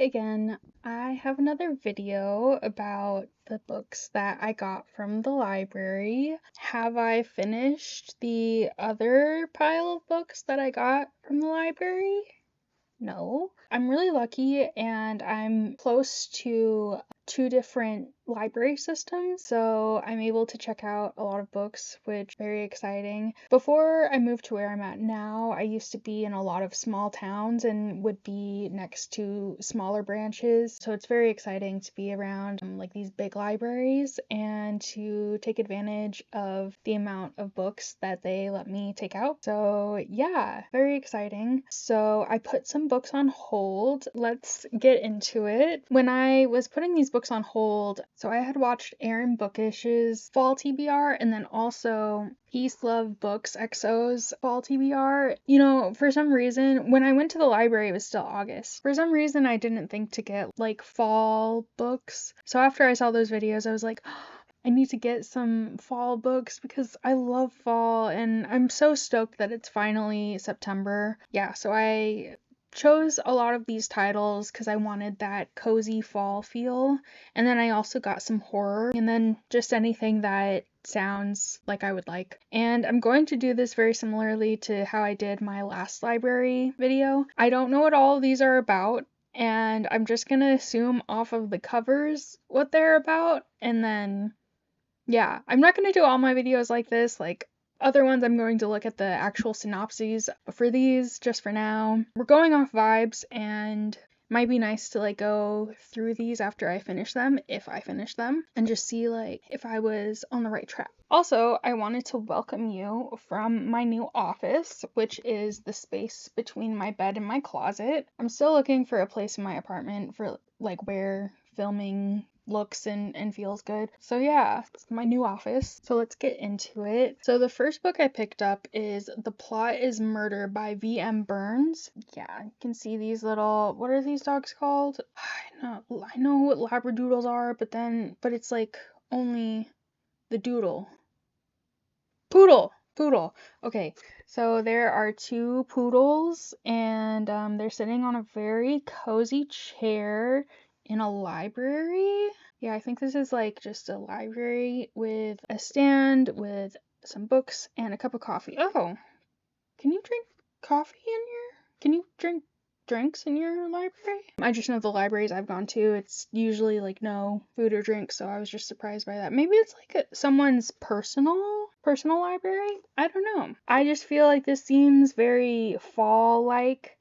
again. I have another video about the books that I got from the library. Have I finished the other pile of books that I got from the library? No. I'm really lucky and I'm close to two different library systems, so I'm able to check out a lot of books, which is very exciting. Before I moved to where I'm at now, I used to be in a lot of small towns and would be next to smaller branches, so it's very exciting to be around like these big libraries and to take advantage of the amount of books that they let me take out. So yeah, very exciting. So I put some books on hold. Let's get into it. When I was putting these books on hold, so I had watched Erin Bookish's fall TBR and then also PeaceLoveBooksXO's fall TBR. You know, for some reason, when I went to the library, it was still August. For some reason, I didn't think to get like fall books. So after I saw those videos, I was like, I need to get some fall books because I love fall and I'm so stoked that it's finally September. Yeah, so I chose a lot of these titles because I wanted that cozy fall feel, and then I also got some horror and then just anything that sounds like I would like. And I'm going to do this very similarly to how I did my last library video. I don't know what all of these are about, and I'm just gonna assume off of the covers what they're about, and then yeah, I'm not gonna do all my videos like this. Like other ones, I'm going to look at the actual synopses. But for these, just for now, we're going off vibes, and it might be nice to like go through these after I finish them, if I finish them, and just see like if I was on the right track. Also, I wanted to welcome you from my new office, which is the space between my bed and my closet. I'm still looking for a place in my apartment for like where filming looks and feels good. So yeah, it's my new office. So let's get into it. So the first book I picked up is The Plot is Murder by V.M. Burns. Yeah, you can see these little, what are these dogs called? I know what labradoodles are, but it's like only the doodle. Poodle. Okay, so there are two poodles and they're sitting on a very cozy chair in a library. Yeah, I think this is like just a library with a stand with some books and a cup of coffee. Oh, can you drink coffee in here? Can you drink drinks in your library? I just know the libraries I've gone to, it's usually like no food or drink, so I was just surprised by that. Maybe it's like someone's personal library? I don't know. I just feel like this seems very fall-like.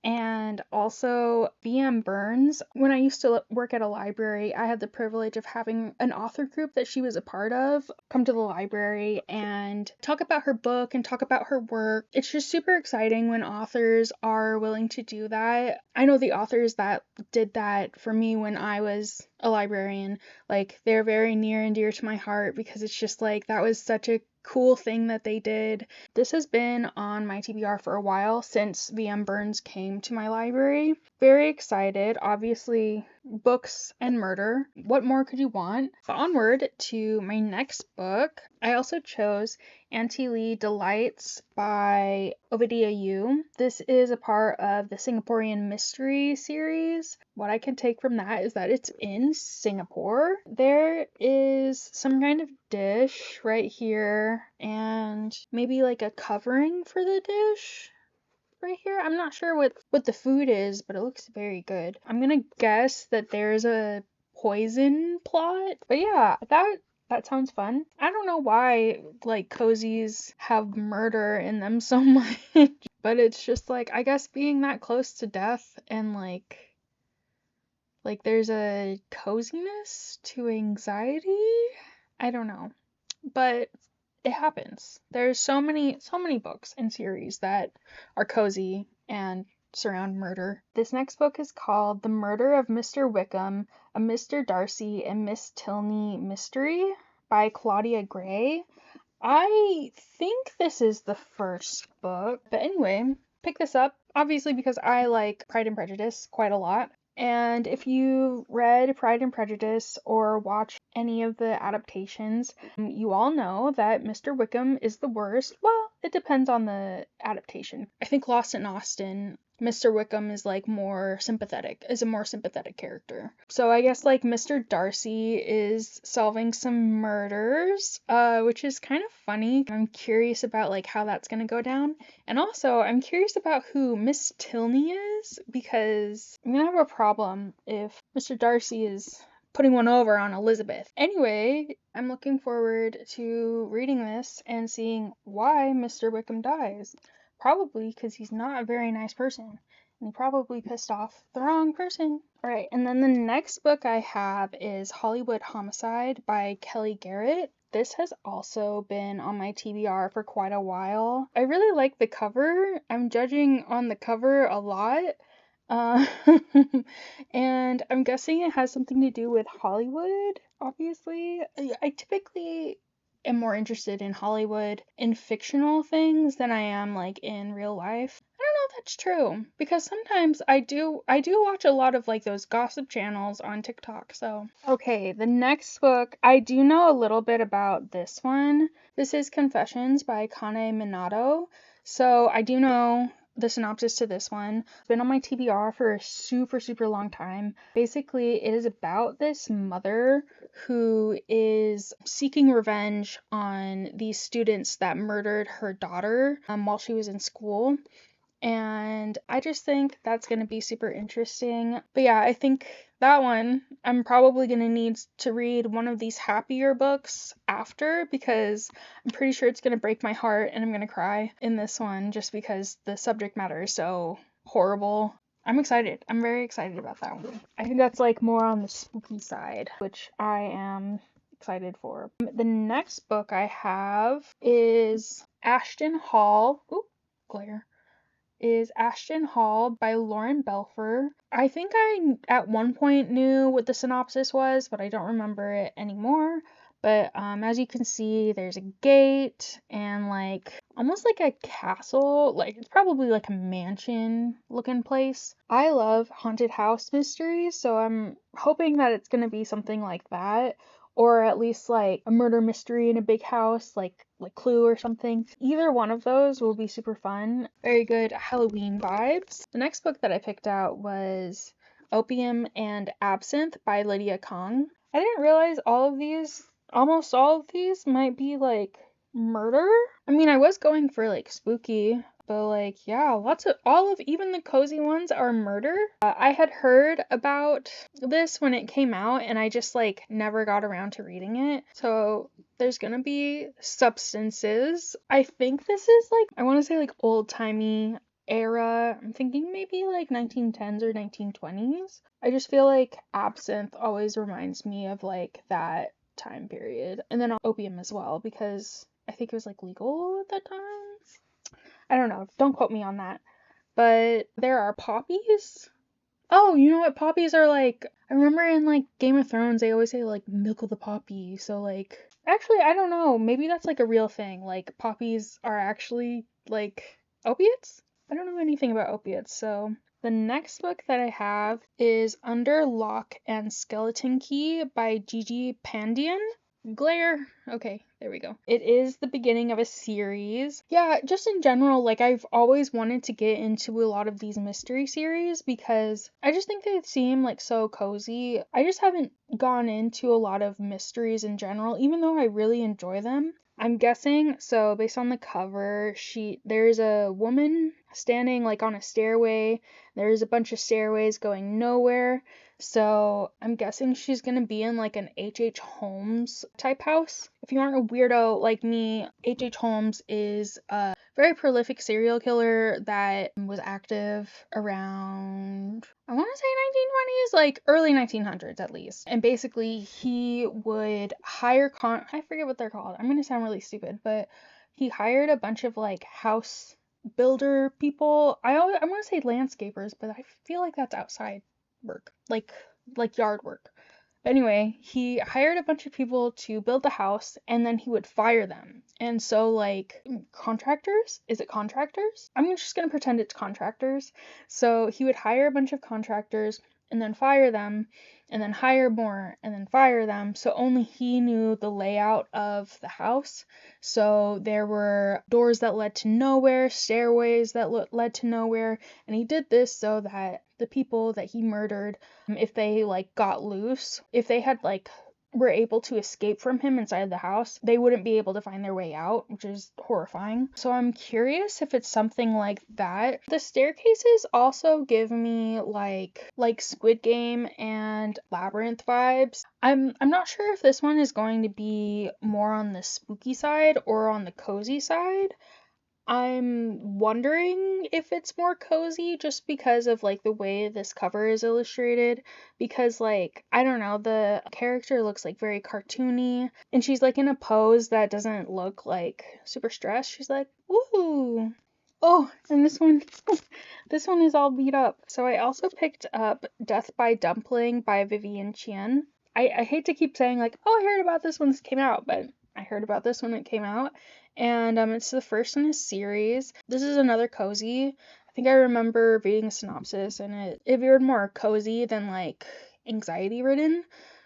And also, V.M. Burns, when I used to work at a library, I had the privilege of having an author group that she was a part of come to the library and talk about her book and talk about her work. It's just super exciting when authors are willing to do that. I know the authors that did that for me when I was a librarian, like they're very near and dear to my heart because it's just like that was such a cool thing that they did. This has been on my TBR for a while since V.M. Burns came to my library. Very excited. Obviously, books and murder. What more could you want? So onward to my next book. I also chose Auntie Lee Delights by Ovidia Yu. This is a part of the Singaporean mystery series. What I can take from that is that it's in Singapore. There is some kind of dish right here and maybe like a covering for the dish right here. I'm not sure what the food is, but it looks very good. I'm gonna guess that there's a poison plot. But yeah, that sounds fun. I don't know why like cozies have murder in them so much, but it's just like I guess being that close to death and like there's a coziness to anxiety. I don't know. But it happens. There's so many books and series that are cozy and surround murder. This next book is called The Murder of Mr. Wickham, a Mr. Darcy and Miss Tilney Mystery by Claudia Gray. I think this is the first book. But anyway, pick this up, obviously because I like Pride and Prejudice quite a lot. And if you read Pride and Prejudice or watched any of the adaptations, you all know that Mr. Wickham is the worst. Well, it depends on the adaptation. I think Lost in Austin Mr. Wickham is like more sympathetic, is a more sympathetic character. So I guess like Mr. Darcy is solving some murders, which is kind of funny. I'm curious about like how that's gonna go down. And also I'm curious about who Miss Tilney is, because I'm gonna have a problem if Mr. Darcy is putting one over on Elizabeth. Anyway, I'm looking forward to reading this and seeing why Mr. Wickham dies. Probably because he's not a very nice person. And he probably pissed off the wrong person. Alright, and then the next book I have is Hollywood Homicide by Kelly Garrett. This has also been on my TBR for quite a while. I really like the cover. I'm judging on the cover a lot. Uh, and I'm guessing it has something to do with Hollywood, obviously. I typically am more interested in Hollywood in fictional things than I am like in real life. I don't know if that's true, because sometimes I do watch a lot of like those gossip channels on TikTok. So okay, the next book, I do know a little bit about this one. This is Confessions by Kane Minato. So I do know the synopsis to this one. It's been on my TBR for a super long time. Basically, it is about this mother who is seeking revenge on these students that murdered her daughter while she was in school. And I just think that's going to be super interesting. But yeah, I think that one, I'm probably going to need to read one of these happier books after, because I'm pretty sure it's going to break my heart and I'm going to cry in this one just because the subject matter is so horrible. I'm excited. I'm very excited about that one. I think that's like more on the spooky side, which I am excited for. The next book I have is Ashton Hall. Ooh, glare. Is Ashton Hall by Lauren Belfer. I think I at one point knew what the synopsis was, but I don't remember it anymore. But as you can see, there's a gate and like almost like a castle, like it's probably like a mansion looking place. I love haunted house mysteries, so I'm hoping that it's gonna be something like that, or at least like a murder mystery in a big house, like Clue or something. Either one of those will be super fun. Very good Halloween vibes. The next book that I picked out was Opium and Absinthe by Lydia Kong. I didn't realize almost all of these might be like murder. I mean, I was going for like spooky, but like, yeah, all of even the cozy ones are murder. I had heard about this when it came out and I just like never got around to reading it. So there's gonna be substances. I think this is like, I want to say like old-timey era. I'm thinking maybe like 1910s or 1920s. I just feel like absinthe always reminds me of like that time period. And then opium as well, because I think it was like legal at that time. I don't know. Don't quote me on that. But there are poppies. Oh, you know what poppies are like? I remember in like Game of Thrones they always say like milk of the poppy. So like actually I don't know. Maybe that's like a real thing. Like poppies are actually like opiates? I don't know anything about opiates. So the next book that I have is Under Lock and Skeleton Key by Gigi Pandian. Glare. Okay, there we go. It is the beginning of a series. Yeah, just in general, like I've always wanted to get into a lot of these mystery series because I just think they seem like so cozy. I just haven't gone into a lot of mysteries in general, even though I really enjoy them. I'm guessing, so based on the cover, there's a woman standing like on a stairway. There's a bunch of stairways going nowhere. So I'm guessing she's gonna be in like an H.H. Holmes type house. If you aren't a weirdo like me, H.H. Holmes is a very prolific serial killer that was active around, I want to say 1920s, like early 1900s at least. And basically he would hire I forget what they're called. I'm gonna sound really stupid, but he hired a bunch of like house builder people. I want to say landscapers, but I feel like that's outside work, like yard work. Anyway, he hired a bunch of people to build the house and then he would fire them. And so like contractors? Is it contractors? I'm just going to pretend it's contractors. So he would hire a bunch of contractors and then fire them, and then hire more, and then fire them. So only he knew the layout of the house. So there were doors that led to nowhere, stairways that led to nowhere, and he did this so that the people that he murdered, if they like got loose, if they had like were able to escape from him inside the house, they wouldn't be able to find their way out, which is horrifying. So I'm curious if it's something like that. The staircases also give me like Squid Game and Labyrinth vibes. I'm not sure if this one is going to be more on the spooky side or on the cozy side. I'm wondering if it's more cozy just because of like the way this cover is illustrated, because like I don't know, the character looks like very cartoony and she's like in a pose that doesn't look like super stressed. She's like, "Woohoo." Oh, and this one is all beat up. So I also picked up Death by Dumpling by Vivian Chien. I hate to keep saying like, "Oh, I heard about this when this came out," but I heard about this when it came out. And it's the first in a series. This is another cozy. I think I remember reading a synopsis and it veered more cozy than like anxiety ridden.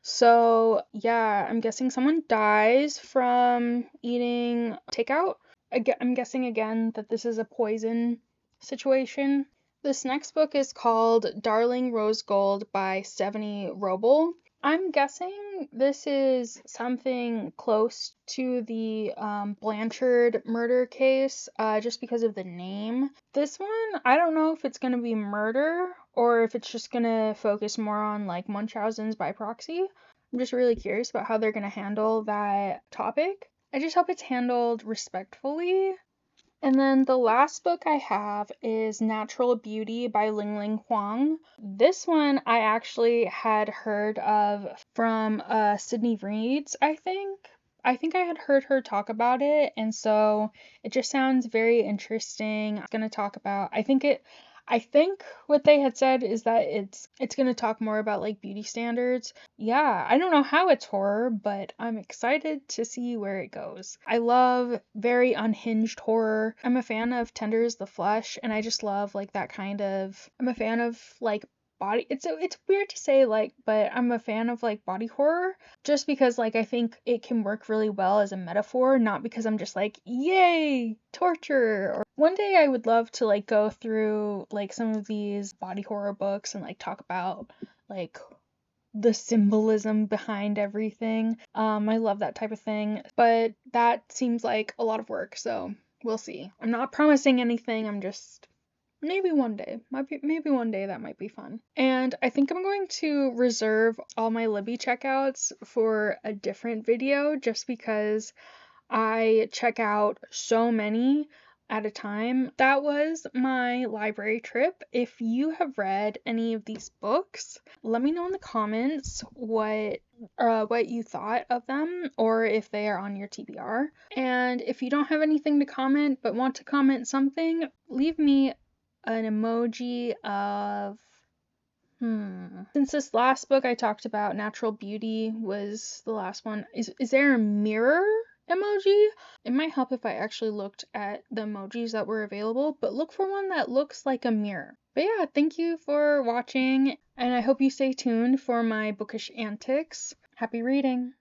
So yeah, I'm guessing someone dies from eating takeout. I'm guessing again that this is a poison situation. This next book is called Darling Rose Gold by Stephanie Roble. I'm guessing this is something close to the Blanchard murder case, just because of the name. This one, I don't know if it's going to be murder or if it's just going to focus more on like Munchausen's by proxy. I'm just really curious about how they're going to handle that topic. I just hope it's handled respectfully. And then the last book I have is Natural Beauty by Ling Ling Huang. This one I actually had heard of from Sydney Reads, I think. I think I had heard her talk about it, and so it just sounds very interesting. I'm gonna talk about, I think what they had said is that it's going to talk more about like beauty standards. Yeah, I don't know how it's horror, but I'm excited to see where it goes. I love very unhinged horror. I'm a fan of Tender is the Flesh, and I just love like that kind of, I'm a fan of like body, it's weird to say like, but I'm a fan of like body horror just because like I think it can work really well as a metaphor, not because I'm just like, yay, torture. Or one day I would love to like go through like some of these body horror books and like talk about like the symbolism behind everything. I love that type of thing, but that seems like a lot of work, so we'll see. I'm not promising anything, I'm just maybe one day. Maybe one day that might be fun. And I think I'm going to reserve all my Libby checkouts for a different video just because I check out so many at a time. That was my library trip. If you have read any of these books, let me know in the comments what you thought of them or if they are on your TBR. And if you don't have anything to comment but want to comment something, leave me an emoji of since this last book I talked about, Natural Beauty, was the last one. Is there a mirror emoji? It might help if I actually looked at the emojis that were available, but look for one that looks like a mirror. But yeah, thank you for watching, and I hope you stay tuned for my bookish antics. Happy reading!